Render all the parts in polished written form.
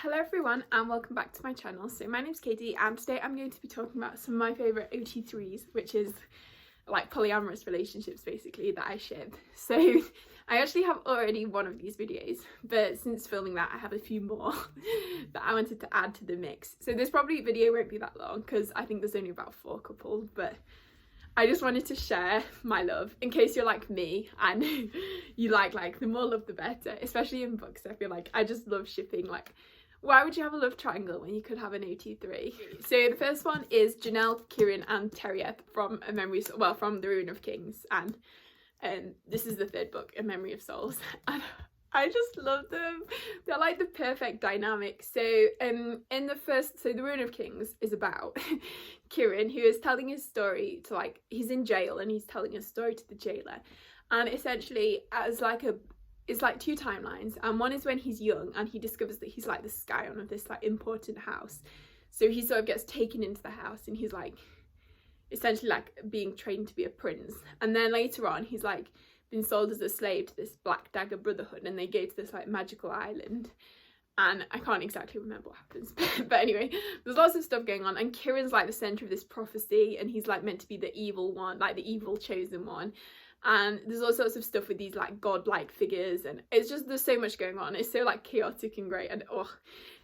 Hello everyone and welcome back to my channel. So my name's Katie and today I'm going to be talking about some of my favourite OT3s, which is like polyamorous relationships basically that I ship. So I actually have already one of these videos, but since filming that I have a few more that I wanted to add to the mix. So this probably video won't be that long because I think there's only about 4 couples, but I just wanted to share my love in case you're like me and you like the more love the better, especially in books. I feel like I just love shipping. Like, why would you have a love triangle when you could have an OT3? So the first one is Janelle, Kieran and Terrieth from from The Ruin of Kings, and this is the 3rd book, A Memory of Souls, and I just love them. They're like the perfect dynamic. So in the first, The Ruin of Kings is about Kieran, who is telling his story to, like, he's in jail and he's telling his story to the jailer, and essentially as like it's like 2 timelines, and one is when he's young and he discovers that he's like the scion of this like important house. So he sort of gets taken into the house and he's like essentially like being trained to be a prince, and then later on he's like been sold as a slave to this Black Dagger Brotherhood, and they go to this like magical island, and I can't exactly remember what happens, but anyway, there's lots of stuff going on, and Kieran's like the centre of this prophecy, and he's like meant to be the evil one, like the evil chosen one. And there's all sorts of stuff with these like godlike figures, and it's just, there's so much going on. It's so like chaotic and great, and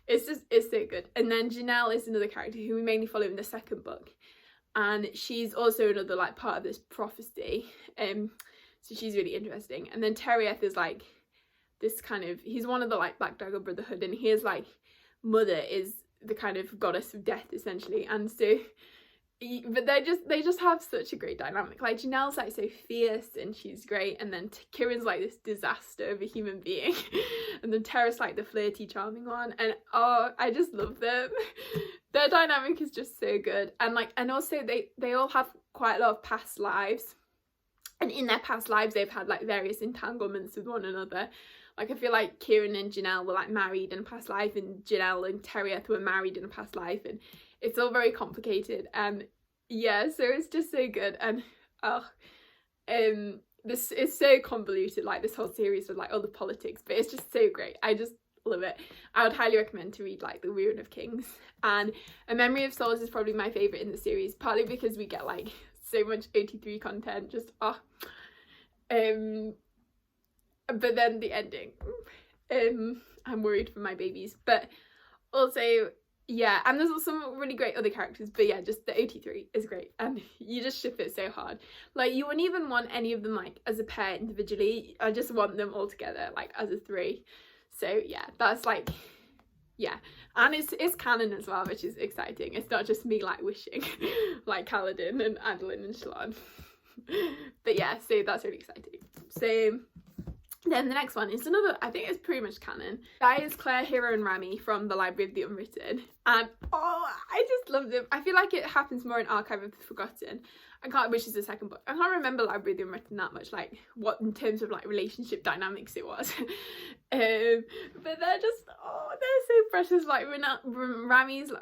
it's so good. And then Janelle is another character who we mainly follow in the 2nd book, and she's also another like part of this prophecy, so she's really interesting. And then Terrieth is like this kind of, he's one of the like Black Dagger Brotherhood, and his like mother is the kind of goddess of death essentially, and so but they just have such a great dynamic. Like Janelle's like so fierce and she's great, and then Kieran's like this disaster of a human being and then Tara's like the flirty charming one, and I just love them. Their dynamic is just so good, and like, and also they all have quite a lot of past lives, and in their past lives they've had like various entanglements with one another. Like I feel like Kieran and Janelle were like married in a past life, and Janelle and Terrieth were married in a past life, and it's all very complicated, and yeah, so it's just so good. And this is so convoluted, like this whole series with like all the politics, but it's just so great. I just love it. I would highly recommend to read like The Ruin of Kings, and A Memory of Souls is probably my favourite in the series, partly because we get like so much OT3 content, just but then the ending, I'm worried for my babies, but also yeah, and there's some really great other characters, but yeah, just the OT3 is great, and you just ship it so hard. Like, you wouldn't even want any of them like as a pair individually. I just want them all together like as a 3. So yeah, that's like, yeah, and it's canon as well, which is exciting. It's not just me like wishing like Kaladin and Adeline and Shalon. But yeah, so that's really exciting. So then the next one is another, I think it's pretty much canon. That is Claire, Hero and Rami from the Library of the Unwritten, and I just love them. I feel like it happens more in Archive of the Forgotten, which is the 2nd book. I can't remember Library of the Unwritten that much, like what in terms of like relationship dynamics it was. But they're just, they're so precious. Like Rami is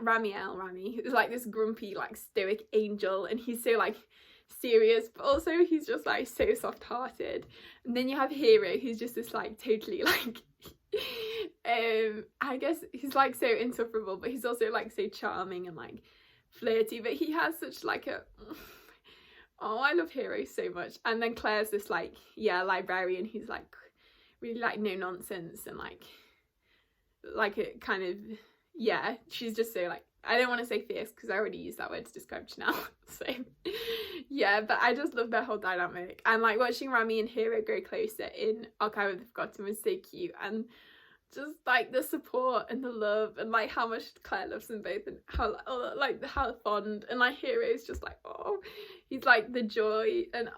like this grumpy like stoic angel, and he's so like serious, but also he's just like so soft-hearted. And then you have Hero, who's just this like totally like I guess he's like so insufferable, but he's also like so charming and like flirty, but he has such like a I love Hero so much. And then Claire's this like, yeah, librarian who's like really like no nonsense, and like a kind of, yeah, she's just so like, I don't want to say fierce because I already used that word to describe Janelle. So yeah, but I just love their whole dynamic, and like watching Rami and Hero grow closer in Archive of the Forgotten was so cute, and just like the support and the love, and like how much Claire loves them both, and how like how fond, and like Hero's just like, he's like the joy, and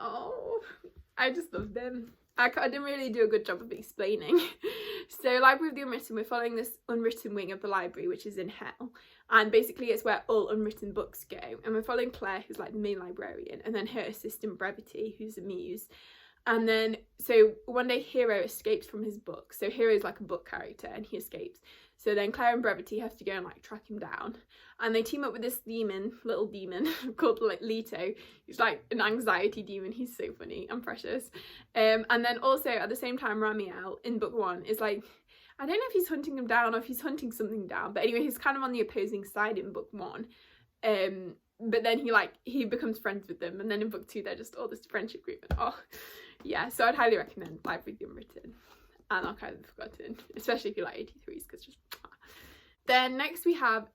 I just love them. I didn't really do a good job of explaining. So Library of the Unwritten, we're following this unwritten wing of the library, which is in hell, and basically it's where all unwritten books go, and we're following Claire, who's like the main librarian, and then her assistant Brevity, who's a muse. And then so one day Hero escapes from his book, so Hero's like a book character and he escapes. So then Claire and Brevity have to go and like track him down, and they team up with this little demon called like Leto. He's like an anxiety demon. He's so funny and precious. And then also at the same time, Ramiel in book 1 is like, I don't know if he's hunting him down or if he's hunting something down, but anyway, he's kind of on the opposing side in book 1. But then he becomes friends with them, and then in book 2 they're just all this friendship group. And oh yeah, so I'd highly recommend Live with the Unwritten and Archive of the Forgotten, especially if you like OT3s, because just then next we have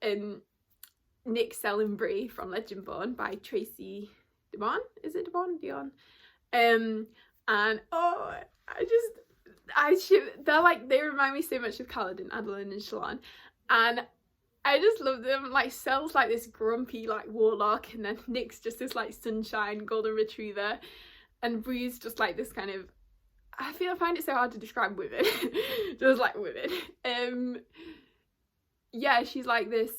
Nick, Sel and Bree from Legendborn by Tracy Devon. Is it Devon? Dion? And oh, they remind me so much of Kaladin, Adeline and Shalon, and I just love them. Like, Sel's like this grumpy like warlock, and then Nick's just this like sunshine golden retriever, and Bree's just like this kind of, I find it so hard to describe women. Just like women. Yeah, she's like this,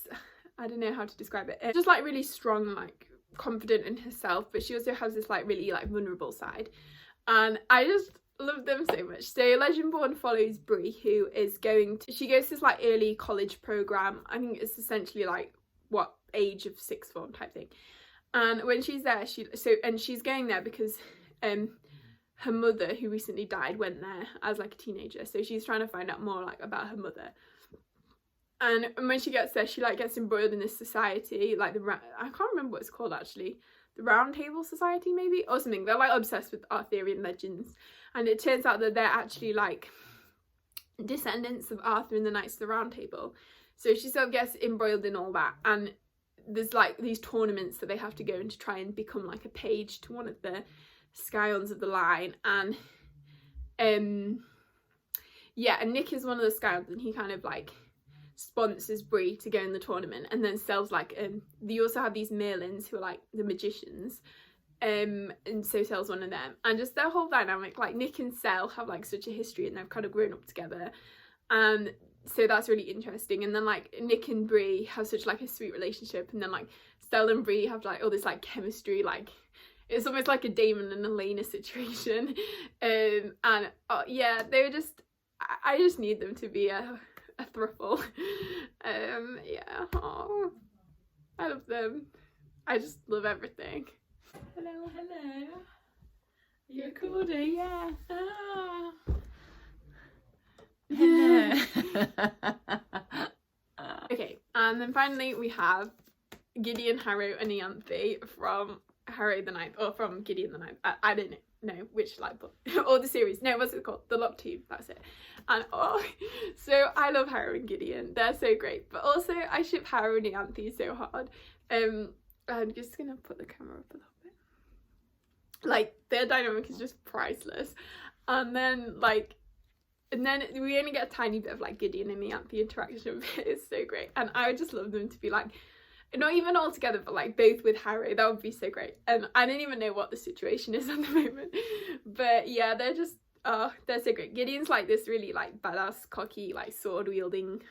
I don't know how to describe it. Just like really strong, like confident in herself, but she also has this like really like vulnerable side, and I just love them so much. So Legendborn follows Bree, who is she goes to this like early college program. I think it's essentially like what age of 6th form type thing, and when she's there she's going there because her mother, who recently died, went there as like a teenager, so she's trying to find out more like about her mother. And when she gets there, she like gets embroiled in this society, like I can't remember what it's called actually, the Round Table Society maybe, or something. They're like obsessed with Arthurian legends, and it turns out that they're actually like descendants of Arthur and the Knights of the Round Table. So she sort of gets embroiled in all that, and there's like these tournaments that they have to go in to try and become like a page to one of the Scions of the Line. And yeah, and Nick is one of the Scions, and he kind of like sponsors Bree to go in the tournament. And then Sel's like, they also have these Merlins who are like the magicians, and so Sel's one of them, and just their whole dynamic, like Nick and Sel have like such a history, and they've kind of grown up together, and so that's really interesting. And then like Nick and Bree have such like a sweet relationship, and then like Sel and Bree have like all this like chemistry, like it's almost like a Damon and Elena situation. And yeah, they were just, I just need them to be a throuple. Yeah, oh, I love them. I just love everything. Hello. You recording? Yeah. Ah. Okay, and then finally we have Gideon, Harrow and Ianthe from Harrow the Ninth, or from Gideon the Ninth. I don't know which like book or the series. No, what's it called? The Lock Tube. That's it. And oh, so I love Harrow and Gideon. They're so great. But also I ship Harrow and Ianthe so hard. I'm just gonna put the camera up a little bit. Like, their dynamic is just priceless. And then we only get a tiny bit of like Gideon and Ianthe interaction, but it's so great. And I would just love them to be like, not even all together, but like both with Harrow. That would be so great. And I don't even know what the situation is at the moment, but yeah, they're just, oh, they're so great. Gideon's like this really like badass, cocky, like sword wielding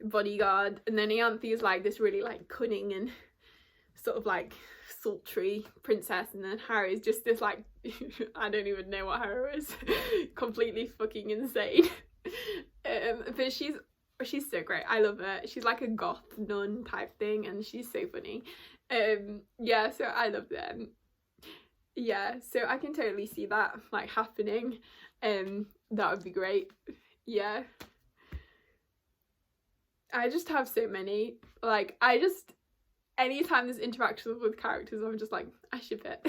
bodyguard, and then Ianthe's like this really like cunning and sort of like sultry princess, and then Harrow's just this like I don't even know what Harrow is. Completely fucking insane. But she's so great. I love her. She's like a goth nun type thing, and she's so funny. Yeah, so I love them. Yeah, so I can totally see that like happening. That would be great. Yeah, I just have so many, like, anytime there's interactions with characters, I'm just like, I ship it.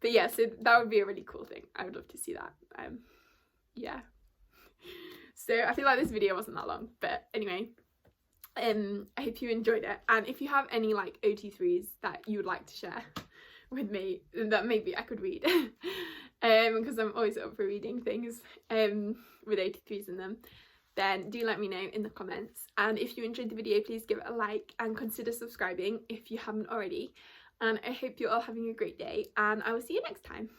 But yeah, so that would be a really cool thing. I would love to see that. Yeah. So I feel like this video wasn't that long, but anyway, I hope you enjoyed it. And if you have any like OT3s that you would like to share with me, that maybe I could read, because I'm always up for reading things with OT3s in them, then do let me know in the comments. And if you enjoyed the video, please give it a like and consider subscribing if you haven't already. And I hope you're all having a great day, and I will see you next time.